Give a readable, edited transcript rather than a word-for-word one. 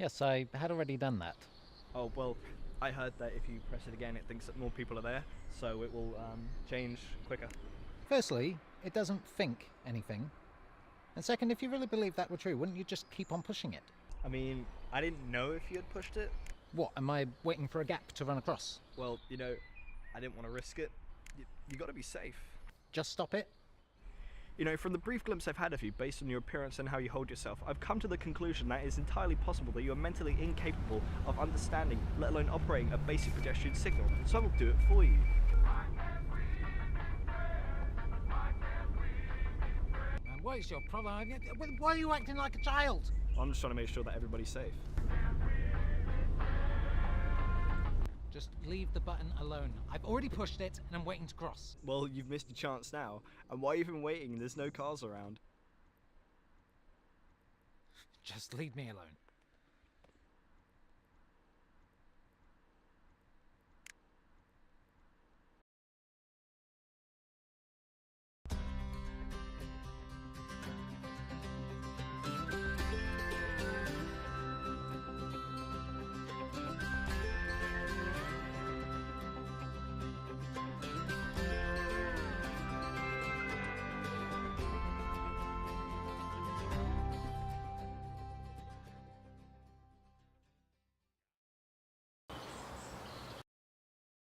Yes, I had already done that. Oh, well, I heard that if you press it again, it thinks that more people are there, so it will change quicker. Firstly, it doesn't think anything. And second, if you really believe that were true, wouldn't you just keep on pushing it? I mean, I didn't know if you had pushed it. What, am I waiting for a gap to run across? Well, I didn't want to risk it. You got to be safe. Just stop it? From the brief glimpse I've had of you, based on your appearance and how you hold yourself, I've come to the conclusion that it's entirely possible that you are mentally incapable of understanding, let alone operating a basic pedestrian signal, so I will do it for you. And what is your problem? Why are you acting like a child? I'm just trying to make sure that everybody's safe. Just leave the button alone. I've already pushed it and I'm waiting to cross. Well, you've missed your chance now, and why are you even waiting? There's no cars around. Just leave me alone.